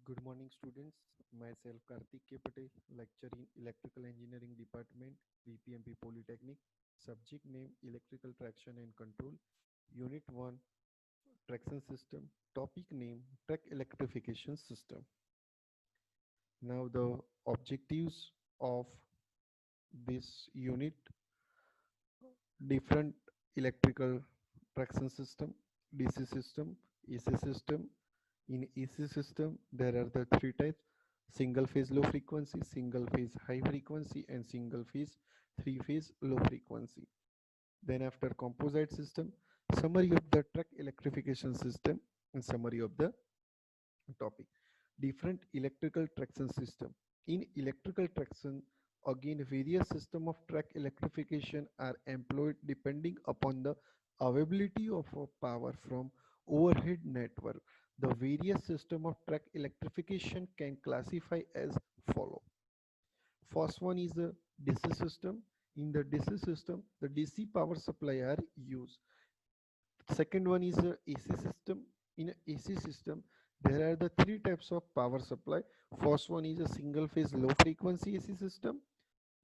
Good morning, students. Myself Karthik K. Patel, lecturer in Electrical Engineering Department, VPMP Polytechnic. Subject name Electrical Traction and Control. Unit 1 Traction System. Topic name Track Electrification System. Now, the objectives of this unit: different electrical traction system, DC system, AC system. In AC system, there are the three types: single phase low frequency, single phase high frequency, and single phase three phase low frequency. Then after composite system, summary of the track electrification system and summary of the topic. Different electrical traction system. In electrical traction, again various system of track electrification are employed depending upon the availability of power from overhead network. The various system of track electrification can classify as follow. First one is a DC system. In the DC system, the DC power supply are used. Second one is a AC system. In a AC system, there are the three types of power supply. First one is a single phase low frequency AC system.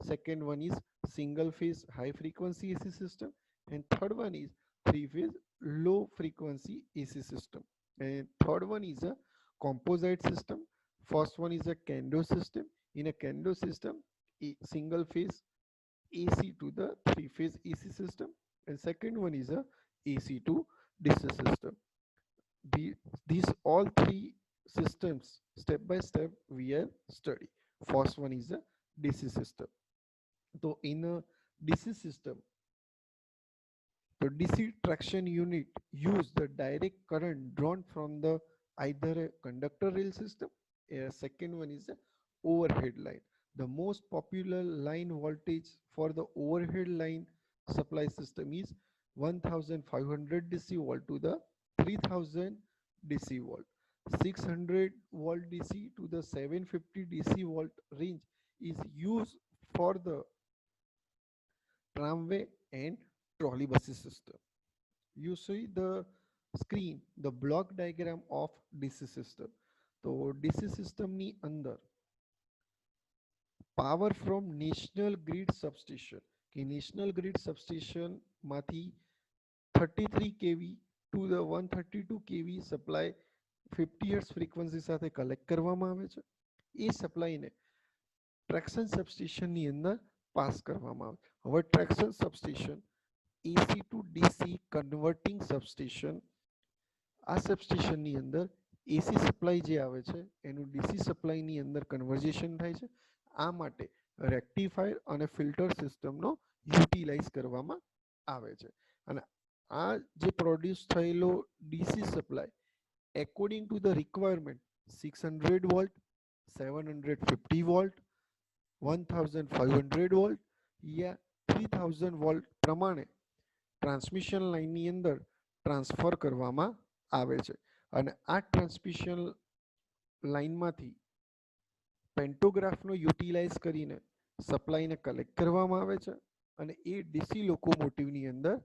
Second one is single phase high frequency AC system. And third one is three phase low frequency AC system. And third one is a composite system. First one is a Kendo system. In a Kendo system, a single phase AC to the three phase AC system, and second one is a AC to DC system. The, these all three systems step by step we are study. First one is a DC system. So in a DC system, the DC traction unit use the direct current drawn from the either a conductor rail system. A second one is a overhead line. The most popular line voltage for the overhead line supply system is 1500 DC volt to the 3000 DC volt. 600 volt DC to the 750 DC volt range is used for the tramway and trolley buses system. You see the screen, the block diagram of DC system. તો DC system ની અંદર power from national grid substation કે national grid substation માંથી 33 kV to the 132 kV supply 50 hertz frequency સાથે collect કરવામાં આવે છે. એ સપ્લાયને traction સબસ્ટેશનની અંદર પાસ કરવામાં આવે. હવે traction substation AC to DC converting substation, આ સબસ્ટેશનની અંદર એસી સપ્લાય જે આવે છે એનું ડીસી સપ્લાયની અંદર કન્વર્ઝેશન થાય છે. આ માટે રેક્ટિફાયર અને ફિલ્ટર સિસ્ટમનો યુટિલાઇઝ કરવામાં આવે છે. અને આ જે પ્રોડ્યુસ થયેલો DC supply according to the requirement 600 volt, 750 volt, 1500 volt yeah 3000 volt પ્રમાણે ટ્રાન્સમિશન લાઇનની અંદર ટ્રાન્સફર કરવામાં આવે છે. અને આ ટ્રાન્સમિશન લાઇનમાંથી પેન્ટોગ્રાફનો યુટિલાઇઝ કરીને સપ્લાયને કલેક્ટ કરવામાં આવે છે અને એ ડીસી લોકોમોટિવની અંદર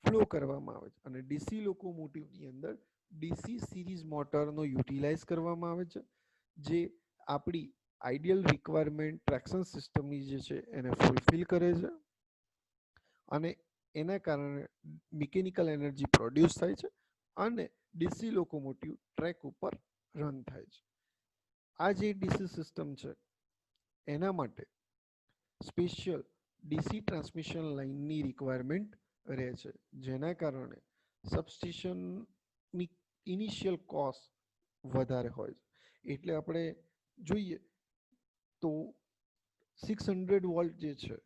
ફ્લો કરવામાં આવે છે. અને ડીસી લોકોમોટિવની અંદર ડીસી સિરીઝ મોટરનો યુટિલાઇઝ કરવામાં આવે છે, જે આપણી આઈડિયલ રિક્વાયરમેન્ટ ટ્રેક્શન સિસ્ટમની જે છે એને ફૂલફિલ કરે છે અને એના કારણે મિકેનિકલ એનર્જી પ્રોડ્યુસ થાય છે અને ડીસી લોકોમોટિવ ટ્રેક ઉપર રન થાય છે. આ જે ડીસી સિસ્ટમ છે એના માટે સ્પેશિયલ ડીસી ટ્રાન્સમિશન લાઇનની રિક્વાયરમેન્ટ રહે છે, જેના કારણે સબસ્ટેશનની ઇનિશિયલ કોસ્ટ વધારે હોય છે. એટલે આપણે જોઈએ તો 600 વોલ્ટ જે છે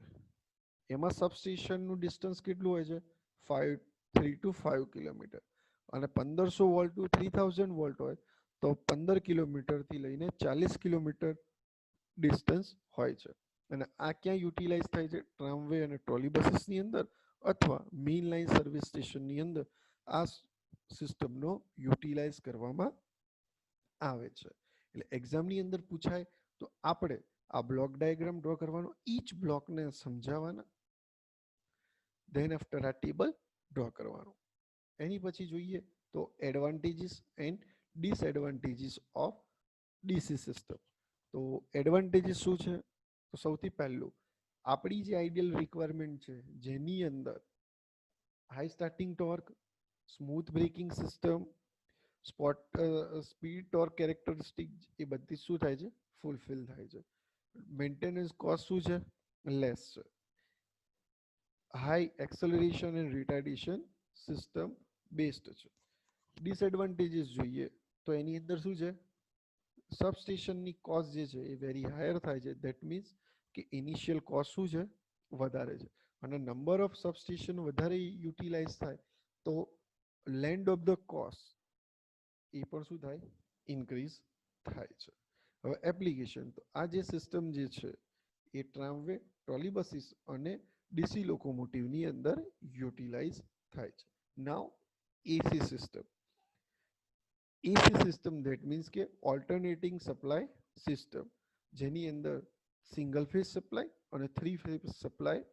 એમાં સબસ્ટેશનનું ડિસ્ટન્સ કેટલું હોય છે? 3 to 5 કિલોમીટર. અને 1500 વોલ્ટ ટુ 3000 વોલ્ટ હોય તો 15 કિલોમીટરથી લઈને 40 કિલોમીટર ડિસ્ટન્સ હોય છે. અને આ ક્યાં યુટિલાઇઝ થાય છે? ટ્રામવે અને ટ્રોલી બસીસની અંદર અથવા મેઇન લાઇન સર્વિસ સ્ટેશનની અંદર આ સિસ્ટમનો યુટિલાઇઝ કરવામાં આવે છે. એટલે એક્ઝામની અંદર પૂછાય તો આપણે આ બ્લોક ડાયાગ્રામ ડ્રો કરવાનો, ઈચ બ્લોકને સમજાવવાના, ધેન આફ્ટર આ ટેબલ ડ્રો કરવાનું. એની પછી જોઈએ તો advantages and disadvantages of DC system. તો એડવાન્ટેજીસ શું છે? તો સૌથી પહેલું, આપણી જે આઈડિયલ રિક્વાયરમેન્ટ છે જેની અંદર high starting torque, smooth braking system, spot speed torque characteristic, એ બધી શું થાય છે? ફૂલફિલ થાય છે. મેન્ટેનન્સ કોસ્ટ શું છે? લેસ છે. High acceleration and retardation system best છે. ડિસએડવાન્ટેજીસ જોઈએ તો એની અંદર શું છે? સબસ્ટેશનની કોસ્ટ જે છે એ વેરી હાયર થાય છે. દેટ મીન્સ કે ઇનિશિયલ કોસ્ટ શું છે? વધારે છે. અને નંબર ઓફ સબસ્ટેશન વધારે યુટિલાઇઝ થાય તો લેન્ડ ઓફ ધ કોસ્ટ એ પણ શું થાય? ઇન્ક્રીઝ થાય છે. હવે એપ્લિકેશન, તો આ જે સિસ્ટમ જે છે એ ટ્રામવે, ટ્રોલીબસીસ અને ડીસી લોકોમોટિવની અંદર યુટિલાઇઝ થાય છે. Now AC system. AC system that means કે ઓલ્ટરનેટિંગ સપ્લાય સિસ્ટમ, જેની અંદર સિંગલ ફેઝ સપ્લાય અને થ્રી ફેઝ સપ્લાય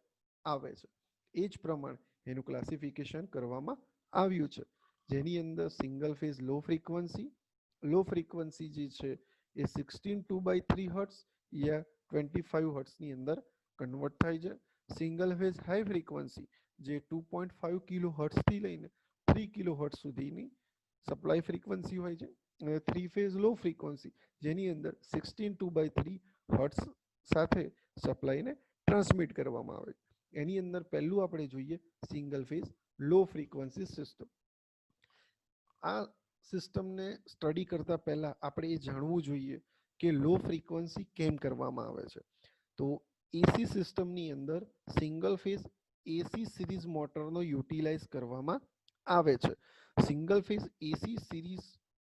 આવે છે. એ જ પ્રમાણે એનું ક્લાસિફિકેશન કરવામાં આવ્યું છે, જેની અંદર સિંગલ ફેઝ લો ફ્રીક્વન્સી જે છે એ 16 2/3 હર્ટ્સ યા 25 હર્ટ્સની અંદર કન્વર્ટ થાય છે. સિંગલ ફેઝ હાઈ ફ્રીક્વન્સી જે 2.5 કિલો હર્ટ્સથી લઈને 3 કિલો હર્ટ્સ સુધીની સપ્લાય ફ્રીક્વન્સી હોય છે. અને થ્રી ફેઝ લો ફ્રીક્વન્સી જેની અંદર 16 2/3 હર્ટ્સ સાથે સપ્લાયને ટ્રાન્સમિટ કરવામાં આવે છે. એની અંદર પહેલું આપણે જોઈએ single phase low frequency system. આ સિસ્ટમને સ્ટડી કરતા પહેલા આપણે એ જાણવું જોઈએ કે લો ફ્રીક્વન્સી કેમ કરવામાં આવે છે. તો એસી સિસ્ટમની અંદર સિંગલ ફેઝ એસી સિરીઝ મોટરનો યુટિલાઇઝ કરવામાં આવે છે. સિંગલ ફેઝ એસી સિરીઝ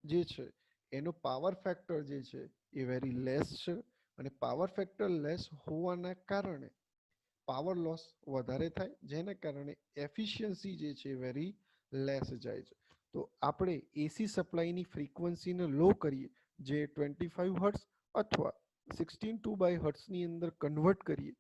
જે છે એનો પાવર ફેક્ટર જે છે એ વેરી લેસ છે. અને પાવર ફેક્ટર લેસ હોવાના કારણે પાવર લોસ વધારે થાય, જેના કારણે એફિશિયન્સી જે છે વેરી લેસ જાય છે. તો આપણે એસી સપ્લાયની ફ્રીક્વન્સીને લો કરીએ, જે 25 હર્ટ્સ અથવા 16 2/હર્ટ્સની અંદર કન્વર્ટ કરીએ,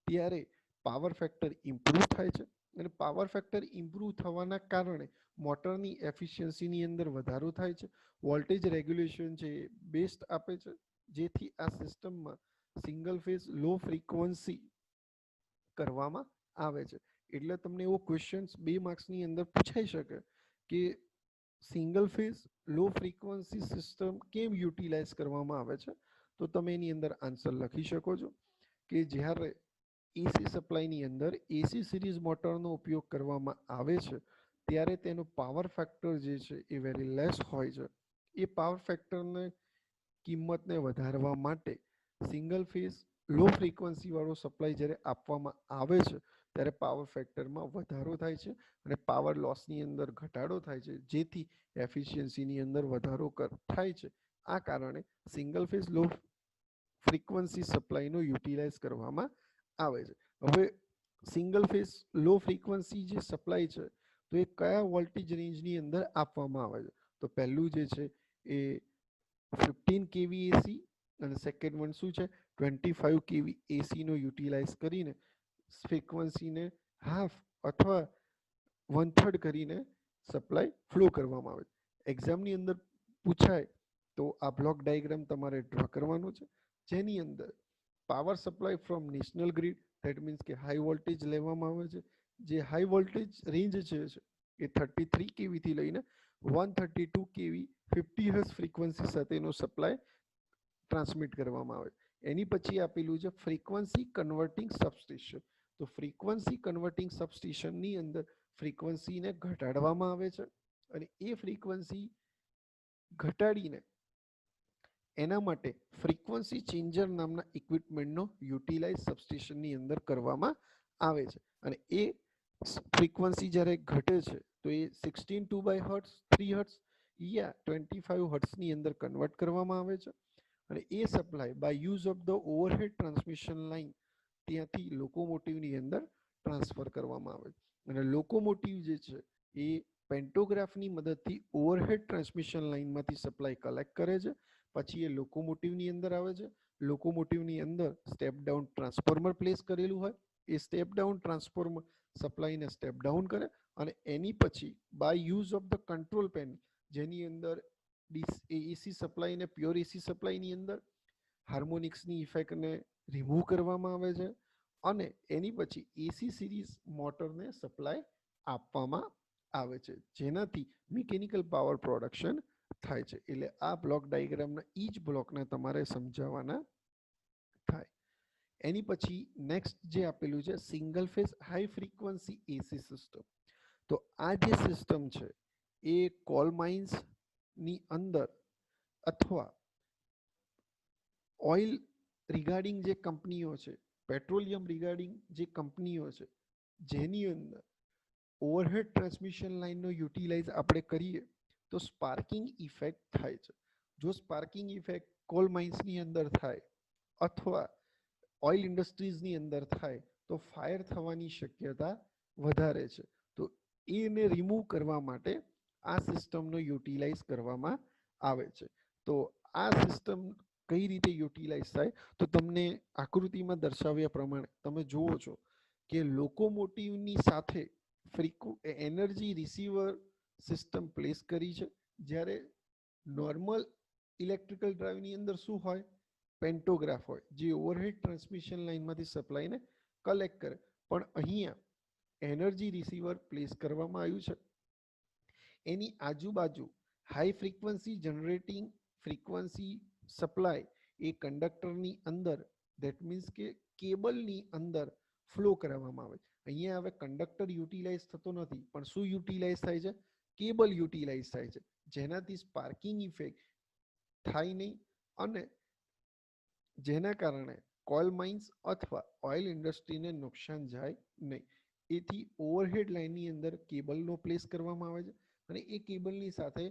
ત્યારે પાવર ફેક્ટર ઇમ્પ્રૂવ થાય છે. અને પાવર ફેક્ટર ઇમ્પ્રૂવ થવાના કારણે મોટરની એફિશિયન્સીની અંદર વધારો થાય છે. વોલ્ટેજ રેગ્યુલેશન છે એ બેસ્ટ આપે છે, જેથી આ સિસ્ટમમાં સિંગલ ફેઝ લો ફ્રીક્વન્સી કરવામાં આવે છે. એટલે તમને એવો ક્વેશ્ચન 2 માર્ક્સની અંદર પૂછાઈ શકે કે single phase low frequency system કેમ યુટિલાઇઝ કરવામાં આવે છે. તો તમે એની અંદર આન્સર લખી શકો છો કે જ્યારે એસી સપ્લાયની અંદર એસી સિરીઝ મોટરનો ઉપયોગ કરવામાં આવે છે, ત્યારે તેનો પાવર ફેક્ટર જે છે એ વેરી લેસ હોય છે. એ પાવર ફેક્ટરને કિંમતને વધારવા માટે સિંગલ ફેઝ લો ફ્રીક્વન્સી વાળો સપ્લાય જ્યારે આપવામાં આવે છે, ત્યારે પાવર ફેક્ટરમાં વધારો થાય છે અને પાવર લોસની અંદર ઘટાડો થાય છે, જેથી એફિશિયન્સીની અંદર વધારો થાય છે. આ કારણે single phase low frequency સપ્લાયનો utilise કરવામાં આવે છે. હવે સિંગલ ફેઝ લો ફ્રીક્વન્સી જે સપ્લાય છે, તો એ કયા વોલ્ટેજ રેન્જની અંદર આપવામાં આવે છે? તો પહેલું જે છે એ 15 kV એસી અને સેકન્ડ વન શું છે 25 kV એસીનો યુટિલાઇઝ કરીને ફ્રીક્વન્સીને હાફ અથવા 1/3 કરીને સપ્લાય ફ્લો કરવામાં આવે છે. એક્ઝામની અંદર પૂછાય તો આ બ્લોક ડાયાગ્રામ તમારે ડ્રો કરવાનો છે, જેની અંદર power supply from national grid, that means કે હાઈ વોલ્ટેજ લેવામાં આવે છે. જે હાઈ વોલ્ટેજ રેન્જ છે એ 33 kV થી લઈને 132 kV 50 હર્ટ્ઝ ફ્રીક્વન્સી સાથેનો સપ્લાય ટ્રાન્સમિટ કરવામાં આવે. એની પછી આપેલું છે ફ્રીક્વન્સી કન્વર્ટિંગ સબસ્ટેશન. તો ફ્રીક્વન્સી કન્વર્ટિંગ સબસ્ટેશનની અંદર ફ્રીક્વન્સીને ઘટાડવામાં આવે છે અને એ ફ્રીક્વન્સી ઘટાડીને એના માટે ફ્રીક્વન્સી ચેન્જર નામના ઇક્વિપમેન્ટનો યુટિલાઇઝ સબસ્ટેશનની અંદર કરવામાં આવે છે. અને એ ફ્રીક્વન્સી જ્યારે ઘટે છે તો એ 16 2/હર્ટ્સ 3 હર્ટ્સ યા 25 હર્ટ્સની અંદર કન્વર્ટ કરવામાં આવે છે. અને એ supply by use of the overhead transmission line ત્યાંથી લોકોમોટિવની અંદર ટ્રાન્સફર કરવામાં આવે છે. અને લોકોમોટિવ જે છે એ પેન્ટોગ્રાફની મદદથી ઓવરહેડ ટ્રાન્સમિશન લાઇનમાંથી સપ્લાય કલેક્ટ કરે છે. પછી એ લોકોમોટિવની અંદર આવે છે. લોકોમોટિવની અંદર સ્ટેપ ડાઉન ટ્રાન્સફોર્મર પ્લેસ કરેલું હોય, એ સ્ટેપ ડાઉન ટ્રાન્સફોર્મર સપ્લાયને સ્ટેપ ડાઉન કરે અને એની પછી by use of the control panel, જેની અંદર એસી સપ્લાય ને પ્યોર એસી સપ્લાયની અંદર હાર્મોનિક્સની ઇફેક્ટને રિમૂવ કરવામાં આવે છે અને એની પછી એસી સિરીઝ મોટરને સપ્લાય આપવામાં આવે છે, જેનાથી મિકેનિકલ પાવર પ્રોડક્શન થાય છે. એટલે આ બ્લોક ડાયાગ્રામના ઈચ બ્લોકને તમારે સમજાવવાના થાય. એની પછી નેક્સ્ટ જે આપેલું છે સિંગલ ફેઝ હાઈ ફ્રીક્વન્સી એસી સિસ્ટમ. તો આ જે સિસ્ટમ છે એ કોલ માઇન્સની અંદર અથવા ઓઇલ રિગાર્ડિંગ જે કંપનીઓ છે, પેટ્રોલિયમ રિગાર્ડિંગ જે કંપનીઓ છે, જેની અંદર ઓવરહેડ ટ્રાન્સમિશન લાઇનનો યુટિલાઇઝ આપણે કરીએ તો સ્પાર્કિંગ ઇફેક્ટ થાય છે. જો સ્પાર્કિંગ ઇફેક્ટ કોલ માઇન્સની અંદર થાય અથવા ઓઇલ ઇન્ડસ્ટ્રીઝની અંદર થાય તો ફાયર થવાની શક્યતા વધારે છે. તો એને રિમૂવ કરવા માટે આ સિસ્ટમનો યુટિલાઇઝ કરવામાં આવે છે. તો આ સિસ્ટમ કઈ રીતે યુટિલાઇઝ થાય તો તમને આકૃતિમાં દર્શાવ્યા પ્રમાણે તમે જુઓ છો કે લોકોમોટિવની સાથે એનર્જી રિસીવર સિસ્ટમ પ્લેસ કરી છે. જ્યારે નોર્મલ ઇલેક્ટ્રિકલ ડ્રાઈવની અંદર શું હોય, પેન્ટોગ્રાફ હોય જે ઓવરહેડ ટ્રાન્સમિશન લાઇનમાંથી સપ્લાયને કલેક્ટ કરે. પણ અહીંયા એનર્જી રિસીવર પ્લેસ કરવામાં આવ્યું છે. એની આજુબાજુ high frequency generating frequency supply એ કંડક્ટરની અંદર ધેટ મીન્સ કે કેબલની અંદર ફ્લો કરવામાં આવે. અહીંયા હવે કંડક્ટર યુટિલાઇઝ થતો નથી, પણ શું યુટિલાઇઝ થાય છે, કેબલ યુટિલાઇઝ થાય છે, જેનાથી સ્પાર્કિંગ ઇફેક્ટ થાય નહીં અને જેના કારણે કોલ માઇન્સ અથવા ઓઇલ ઇન્ડસ્ટ્રીને નુકસાન જાય નહીં. એથી ઓવરહેડ લાઇનની અંદર કેબલનો પ્લેસ કરવામાં આવે છે અને એ કેબલની સાથે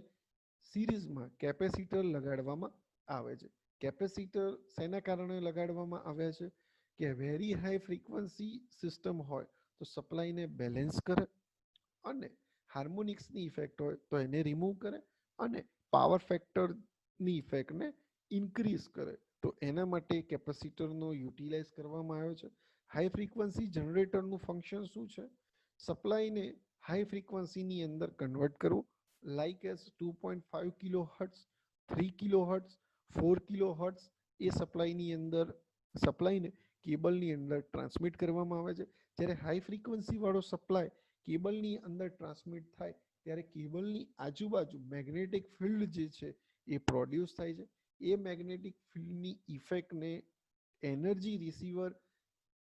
સિરીઝમાં કેપેસિટર લગાડવામાં આવે છે. કેપેસિટર શેના કારણે લગાડવામાં આવ્યા છે કે વેરી હાઈ ફ્રીક્વન્સી સિસ્ટમ હોય તો સપ્લાયને બેલેન્સ કરે અને હાર્મોનિક્સની ઇફેક્ટ હોય તો એને રિમૂવ કરે અને પાવર ફેક્ટરની ઇફેક્ટને ઇન્ક્રીઝ કરે. તો એના માટે કેપેસિટરનો યુટિલાઇઝ કરવામાં આવ્યો છે. હાઈ ફ્રીક્વન્સી જનરેટરનું ફંક્શન શું છે, સપ્લાયને હાઈ ફ્રીક્વન્સીની અંદર કન્વર્ટ કરવું, like as 2.5 kilo hertz, 3 kilo hertz, 4 kilo hertz. એ સપ્લાયની અંદર સપ્લાયને કેબલની અંદર ટ્રાન્સમિટ કરવામાં આવે છે. જ્યારે હાઈ ફ્રીક્વન્સી વાળો સપ્લાય કેબલની અંદર ટ્રાન્સમિટ થાય ત્યારે કેબલની આજુબાજુ મેગ્નેટિક ફિલ્ડ જે છે એ પ્રોડ્યુસ થાય છે. એ મેગ્નેટિક ફિલ્ડની ઇફેક્ટને એનર્જી રિસીવર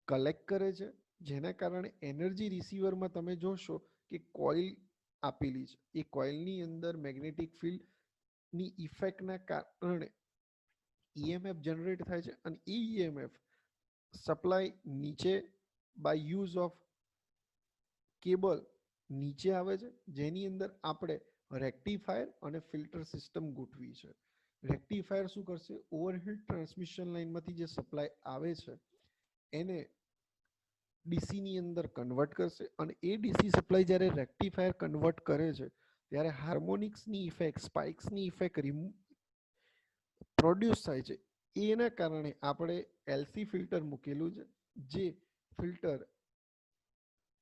કલેક્ટ કરે છે, જેના કારણે એનર્જી રિસીવરમાં તમે જોશો કે કોઇલ આપેલી છે. એ કોઇલની અંદર મેગ્નેટિક ફિલ્ડની ઇફેક્ટના કારણે ઈએમએફ જનરેટ થાય છે અને એ ઈએમએફ સપ્લાય નીચે બાય યુઝ ઓફ કેબલ નીચે આવે છે, જેની અંદર આપણે રેક્ટિફાયર અને ફિલ્ટર સિસ્ટમ ગોઠવી છે. રેક્ટિફાયર શું કરશે, ઓવરહેડ ટ્રાન્સમિશન લાઇનમાંથી જે સપ્લાય આવે છે એને ડીસીની અંદર કન્વર્ટ કરશે અને એ ડીસી સપ્લાય જ્યારે રેક્ટિફાયર કન્વર્ટ કરે છે ત્યારે હાર્મોનિક્સની ઇફેક્ટ, સ્પાઇક્સની ઇફેક્ટ પ્રોડ્યુસ થાય છે. એના કારણે આપણે એલસી ફિલ્ટર મૂકેલું છે, જે ફિલ્ટર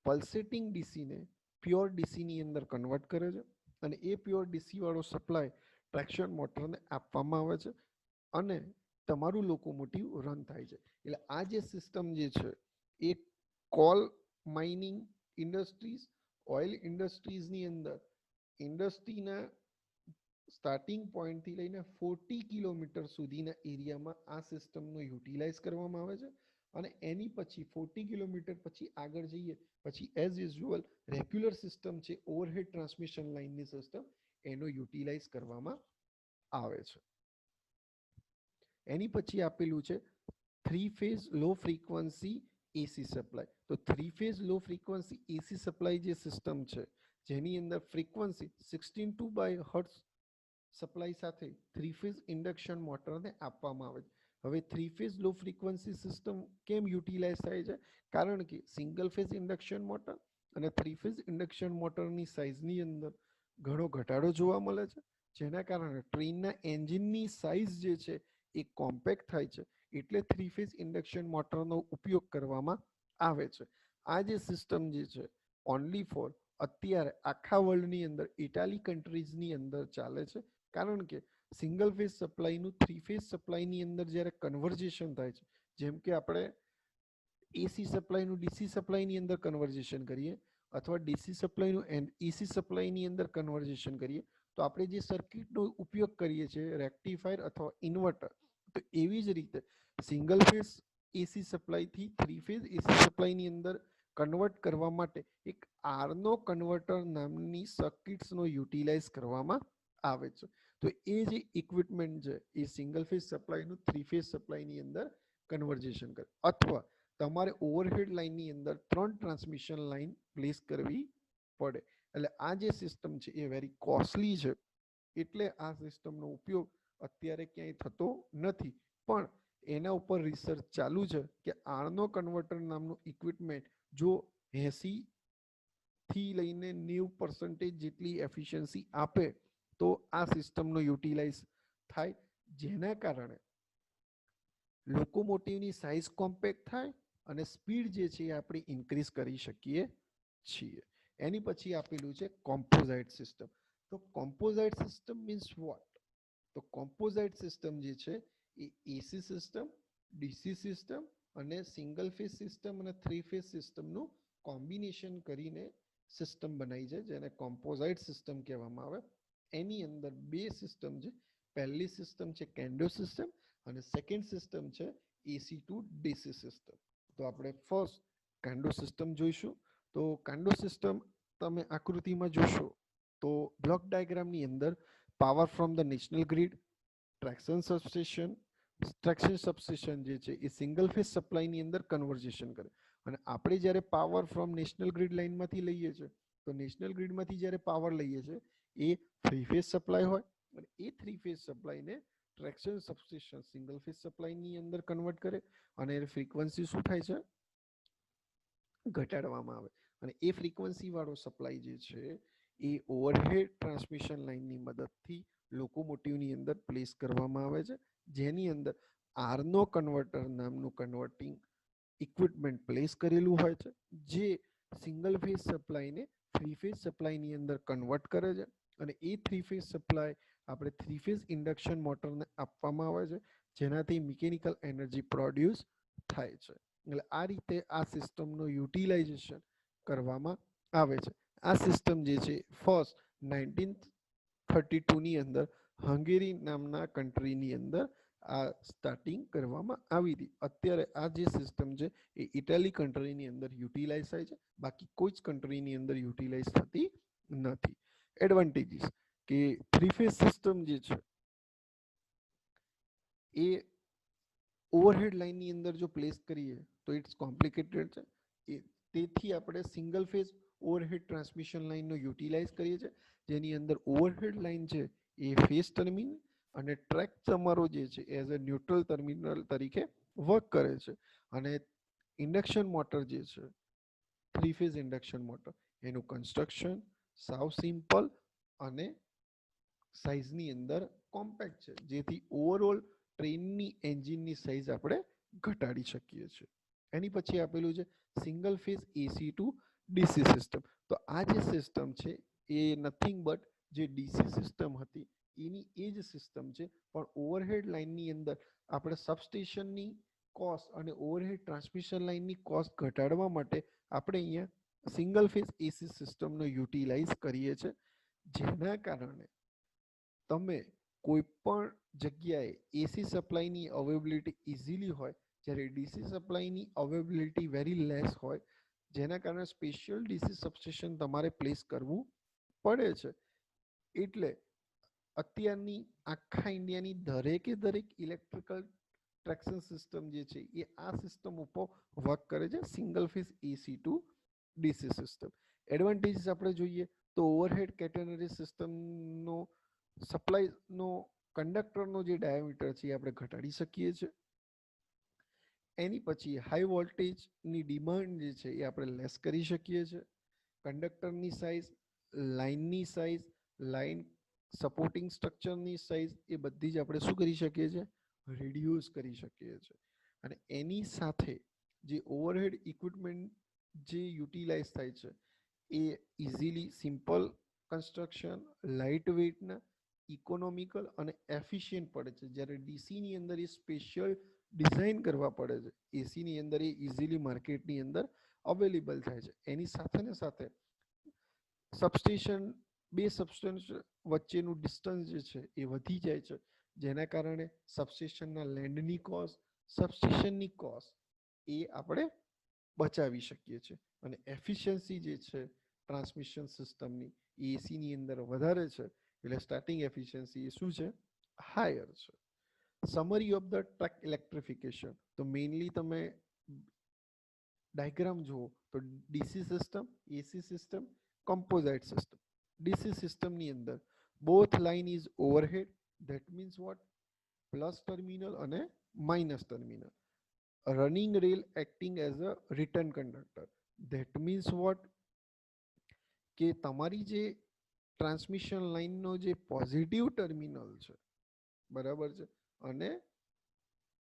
પલ્સેટિંગ ડીસીને પ્યોર ડીસીની અંદર કન્વર્ટ કરે છે અને એ પ્યોર ડીસી વાળો સપ્લાય ટ્રેક્શન મોટરને આપવામાં આવે છે અને તમારું લોકોમોટિવ રન થાય છે. એટલે આ જે સિસ્ટમ જે છે એ કોલ માઇનિંગ ઇન્ડસ્ટ્રીઝ, ઓઇલ ઇન્ડસ્ટ્રીઝની અંદર ઇન્ડસ્ટ્રીના સ્ટાર્ટિંગ પોઈન્ટથી લઈને 40 કિલોમીટર સુધીના એરિયામાં આ સિસ્ટમનો યુટિલાઇઝ કરવામાં આવે છે અને એની પછી 40 કિલોમીટર પછી આગળ જઈએ પછી એઝ યુઝ્યુઅલ રેગ્યુલર સિસ્ટમ છે ઓવરહેડ ટ્રાન્સમિશન લાઇનની સિસ્ટમ, એનો યુટિલાઇઝ કરવામાં આવે છે. એની પછી આપેલું છે 3 phase low frequency AC supply. તો 3 phase low frequency AC supply જે સિસ્ટમ છે જેની અંદર ફ્રીક્વન્સી 16 બાય હર્ટ્ઝ સપ્લાય સાથે 3 ફેઝ ઇન્ડક્શન મોટરને આપવામાં આવે છે. હવે 3 ફેઝ લો ફ્રીક્વન્સી સિસ્ટમ કેમ યુટિલાઇઝ થાય છે, કારણ કે સિંગલ ફેઝ ઇન્ડક્શન મોટર અને 3 ફેઝ ઇન્ડક્શન મોટરની સાઇઝની અંદર ઘણો ઘટાડો જોવા મળે છે, જેના કારણે ટ્રેનના એન્જિનની સાઇઝ જે છે એ કોમ્પેક્ટ થાય છે. એટલે 3 ફેઝ ઇન્ડક્શન મોટરનો ઉપયોગ કરવામાં આવે છે. આ જે સિસ્ટમ જે છે ઓનલી ફોર અત્યારે આખા વર્લ્ડની અંદર ઇટાલી કન્ટ્રીઝની અંદર ચાલે છે કારણ કે સિંગલ ફેઝ સપ્લાયનું થ્રી ફેઝ સપ્લાયની અંદર જ્યારે કન્વર્ઝેશન થાય છે, જેમ કે આપણે એસી સપ્લાયનું ડીસી સપ્લાયની અંદર કન્વર્ઝેશન કરીએ અથવા ડીસી સપ્લાયનું એસી સપ્લાયની અંદર કન્વર્ઝેશન કરીએ, તો આપણે જે સર્કિટનો ઉપયોગ કરીએ છીએ રેક્ટિફાયર અથવા ઇન્વર્ટર, તો એવી જ રીતે સિંગલ ફેઝ એસી સપ્લાયથી થ્રી ફેઝ એસી સપ્લાયની અંદર કન્વર્ટ કરવા માટે એક આરનો કન્વર્ટર નામની સર્કિટ્સનો યુટિલાઇઝ કરવામાં આવે છે. તો એ જે ઇક્વિપમેન્ટ છે એ સિંગલ ફેઝ સપ્લાયનું થ્રી ફેઝ સપ્લાયની અંદર કન્વર્ઝેશન કરે, અથવા તમારે ઓવરહેડ લાઇનની અંદર 3 ટ્રાન્સમિશન લાઇન પ્લેસ કરવી પડે. એટલે આ જે સિસ્ટમ છે એ વેરી કોસ્ટલી છે, એટલે આ સિસ્ટમનો ઉપયોગ અત્યારે ક્યાંય થતો નથી. પણ એના ઉપર રિસર્ચ ચાલુ છે કે આર્નો કન્વર્ટર નામનું ઇક્વિપમેન્ટ જો 80 થી લઈને 90% જેટલી એફિશિયન્સી આપે તો આ સિસ્ટમનો યુટિલાઇઝ થાય, જેના કારણે લોકોમોટિવની સાઇઝ કોમ્પેક્ટ થાય અને સ્પીડ જે છે એ આપણે ઇન્ક્રીઝ કરી શકીએ છીએ. એની પછી આપેલું છે કોમ્પોઝાઇટ સિસ્ટમ. તો કોમ્પોઝાઇટ સિસ્ટમ મીન્સ વોટ? તો કોમ્પોઝાઇટ સિસ્ટમ જે છે એ એસી સિસ્ટમ, ડીસી સિસ્ટમ અને સિંગલ ફેઝ સિસ્ટમ અને થ્રી ફેઝ સિસ્ટમનું કોમ્બિનેશન કરીને સિસ્ટમ બનાવી છે, જેને કોમ્પોઝાઇટ સિસ્ટમ કહેવામાં આવે. એની અંદર બે સિસ્ટમ છે. પહેલી સિસ્ટમ છે કેન્ડો સિસ્ટમ અને સેકન્ડ સિસ્ટમ છે એસી ટુ ડીસી સિસ્ટમ. તો આપણે ફર્સ્ટ કેન્ડો સિસ્ટમ જોઈશું. તો કેન્ડો સિસ્ટમ તમે આકૃતિમાં જોશો તો બ્લોક ડાયાગ્રામની અંદર power from the national grid, traction substation જે છે એ સિંગલ ફેઝ સપ્લાયની અંદર કન્વર્ઝેશન કરે. અને આપણે જ્યારે પાવર ફ્રોમ નેશનલ ગ્રીડ લાઇનમાંથી લઈએ છીએ, તો નેશનલ ગ્રીડમાંથી જ્યારે પાવર લઈએ છીએ એ થ્રી ફેઝ સપ્લાય હોય, અને એ થ્રી ફેઝ સપ્લાયને ટ્રેક્શન સબસ્ટેશન સિંગલ ફેઝ સપ્લાયની અંદર કન્વર્ટ કરે અને ફ્રીક્વન્સી શું થાય છે? ઘટાડવામાં આવે. અને એ ફ્રીક્વન્સી વાળો સપ્લાય જે છે એ ઓવરહેડ ટ્રાન્સમિશન લાઇનની મદદથી લોકોમોટિવની અંદર પ્લેસ કરવામાં આવે છે, જેની અંદર આર્નો કન્વર્ટર નામનું કન્વર્ટિંગ ઇક્વિપમેન્ટ પ્લેસ કરેલું હોય છે, જે સિંગલ ફેઝ સપ્લાયને થ્રી ફેઝ સપ્લાયની અંદર કન્વર્ટ કરે છે. અને એ થ્રી ફેઝ સપ્લાય આપણે થ્રી ફેઝ ઇન્ડક્શન મોટરને આપવામાં આવે છે, જેનાથી મિકેનિકલ એનર્જી પ્રોડ્યુસ થાય છે. એટલે આ રીતે આ સિસ્ટમનો યુટિલાઇઝેશન કરવામાં આવે છે. આ સિસ્ટમ જે છે ફર્સ્ટ 1932ની અંદર હંગેરી નામના કન્ટ્રીની અંદર આ સ્ટાર્ટિંગ કરવામાં આવી હતી. અત્યારે આ જે સિસ્ટમ છે એ ઇટાલી કન્ટ્રીની અંદર યુટિલાઇઝ થાય છે, બાકી કોઈ જ કન્ટ્રીની અંદર યુટિલાઇઝ થતી નથી. એડવાન્ટેજીસ કે થ્રી ફેઝ સિસ્ટમ જે છે એ ઓવરહેડ લાઇનની અંદર જો પ્લેસ કરીએ તો ઇટ્સ કોમ્પ્લિકેટેડ છે. તેથી આપણે સિંગલ ફેઝ ઓવરહેડ ટ્રાન્સમિશન લાઇનનો યુટિલાઇઝ કરીએ છીએ, જેની અંદર ઓવરહેડ લાઇન છે એ ફેઝ ટર્મિનલ અને ટ્રેક તમારો જે છે એઝ અ ન્યુટ્રલ ટર્મિનલ તરીકે વર્ક કરે છે. અને ઇન્ડક્શન મોટર જે છે થ્રી ફેઝ ઇન્ડક્શન મોટર, એનું કન્સ્ટ્રક્શન સાવ સિમ્પલ અને સાઇઝની અંદર કોમ્પેક્ટ છે, જેથી ઓવરઓલ ટ્રેનની એન્જિનની સાઇઝ આપણે ઘટાડી શકીએ છીએ. એની પછી આપેલું છે single phase AC to DC system. તો આ જે સિસ્ટમ છે એ નથિંગ બટ જે ડીસી સિસ્ટમ હતી એની એ જ સિસ્ટમ છે, પણ ઓવરહેડ લાઇનની અંદર આપણે સબસ્ટેશનની કોસ્ટ અને ઓવરહેડ ટ્રાન્સમિશન લાઇનની કોસ્ટ ઘટાડવા માટે આપણે અહીંયા સિંગલ ફેઝ એસી સિસ્ટમનો યુટિલાઇઝ કરીએ છીએ, જેના કારણે તમે કોઈ પણ જગ્યાએ એસી સપ્લાયની અવેબિલિટી ઇઝીલી હોય, જ્યારે ડીસી સપ્લાયની અવેબિલિટી વેરી લેસ હોય, જેના કારણે સ્પેશિયલ ડીસી સબસ્ટેશન તમારે પ્લેસ કરવું પડે છે. એટલે અત્યારની આખા ઇન્ડિયાની દરેક ઇલેક્ટ્રિકલ ટ્રેક્શન સિસ્ટમ જે છે એ આ સિસ્ટમ ઉપર વર્ક કરે છે, single phase AC to DC system. Advantages આપણે જોઈએ તો ઓવરહેડ કેટેનરી સિસ્ટમનો સપ્લાયનો કંડક્ટરનો જે ડાયામીટર છે એ આપણે ઘટાડી શકીએ છીએ. એની પછી હાઈ વોલ્ટેજની ડિમાન્ડ જે છે એ આપણે લેસ કરી શકીએ છીએ. કંડક્ટરની સાઇઝ, લાઇનની સાઇઝ, લાઇન સપોર્ટિંગ સ્ટ્રક્ચરની સાઇઝ એ બધી જ આપણે શું કરી શકીએ છીએ? રિડ્યુસ કરી શકીએ છીએ. અને એની સાથે જે ઓવરહેડ ઇક્વિપમેન્ટ જે યુટિલાઇઝ થાય છે એ ઇઝીલી સિમ્પલ કન્સ્ટ્રક્શન, લાઇટ વેઇટના ઇકોનોમિકલ અને એફિશિયન્ટ પડે છે, જ્યારે ડીસીની અંદર એ સ્પેશિયલ ડિઝાઇન કરવા પડે છે. એસીની અંદર એ ઇઝીલી માર્કેટની અંદર અવેલેબલ થાય છે. એની સાથે ને સાથે સબસ્ટેશન, બે સબસ્ટેશન વચ્ચેનું ડિસ્ટન્સ જે છે એ વધી જાય છે, જેના કારણે સબસ્ટેશનના લેન્ડની કોસ્ટ, સબસ્ટેશનની કોસ્ટ એ આપણે બચાવી શકીએ છીએ. અને એફિશિયન્સી જે છે ટ્રાન્સમિશન સિસ્ટમની એ એસીની અંદર વધારે છે, એટલે સ્ટાર્ટિંગ એફિશિયન્સી એ શું છે, હાયર છે. Summary of the track electrification, તો મેઇનલી તમે ડાયગ્રામ જુઓ તો DC system, AC system, composite system. DC સિસ્ટમની અંદર both line is overhead, that means what, plus terminal અને minus terminal. Running rail acting as a return conductor, that means what, કે તમારી જે ટ્રાન્સમિશન લાઇનનો જે પોઝિટિવ ટર્મિનલ છે, બરાબર છે, અને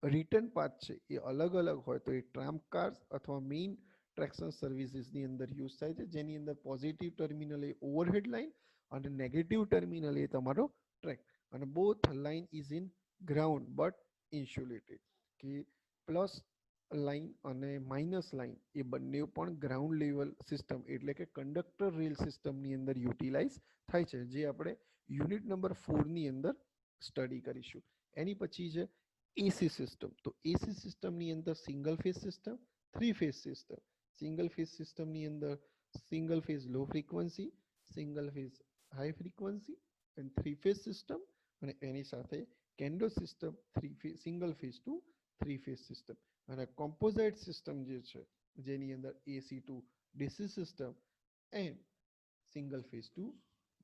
રિટર્ન પાથ છે એ અલગ અલગ હોય તો એ ટ્રામ કાર્સ અથવા મેઇન ટ્રેક્શન સર્વિસીસની અંદર યુઝ થાય છે, જેની અંદર પોઝિટિવ ટર્મિનલ એ ઓવરહેડ લાઇન અને નેગેટિવ ટર્મિનલ એ તમારો ટ્રેક. અને both line is in ground but insulated, કે પ્લસ લાઇન અને માઇનસ લાઇન એ બંને પણ ગ્રાઉન્ડ લેવલ સિસ્ટમ એટલે કે કંડક્ટર રેલ સિસ્ટમની અંદર યુટિલાઇઝ થાય છે, જે આપણે યુનિટ નંબર 4ની અંદર સ્ટડી કરીશું. એની પછી છે એસી સિસ્ટમ. તો એસી સિસ્ટમની અંદર single phase system, three phase system. Single phase સિસ્ટમની અંદર single phase low frequency, single phase high frequency and three phase system, અને એની સાથે Kando system, three phase, single phase to three phase system. અને composite system જે છે, જેની અંદર AC to DC system and single phase to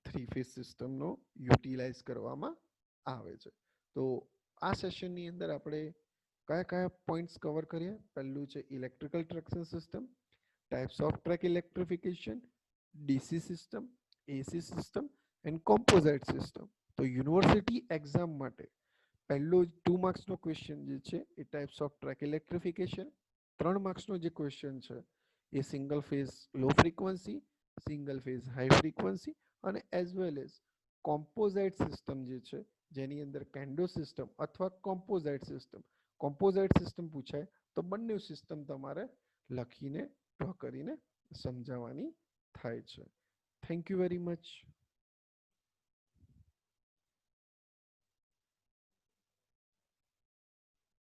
three phase સિસ્ટમનો utilise કરવામાં આવે છે. તો આ સેશનની અંદર આપણે કયા કયા પોઈન્ટ્સ કવર કરીએ? પહેલું છે electrical traction system, types of track electrification, DC system, AC system and composite system. તો યુનિવર્સિટી એક્ઝામ માટે પહેલો 2 માર્ક્સનો ક્વેશ્ચન જે છે એ ટાઈપ્સ ઓફ ટ્રેક ઇલેક્ટ્રિફિકેશન, 3 માર્ક્સનો જે ક્વેશ્ચન છે એ single phase low frequency, single phase high frequency અને as well as composite system જે છે, જેની અંદર કેન્ડો સિસ્ટમ અથવા કોમ્પોઝાઇટ સિસ્ટમ. કોમ્પોઝાઇટ સિસ્ટમ પૂછાય તો બંને સિસ્ટમ તમારે લખીને ડ્રો કરીને સમજાવવાની થાય છે. Thank you very much.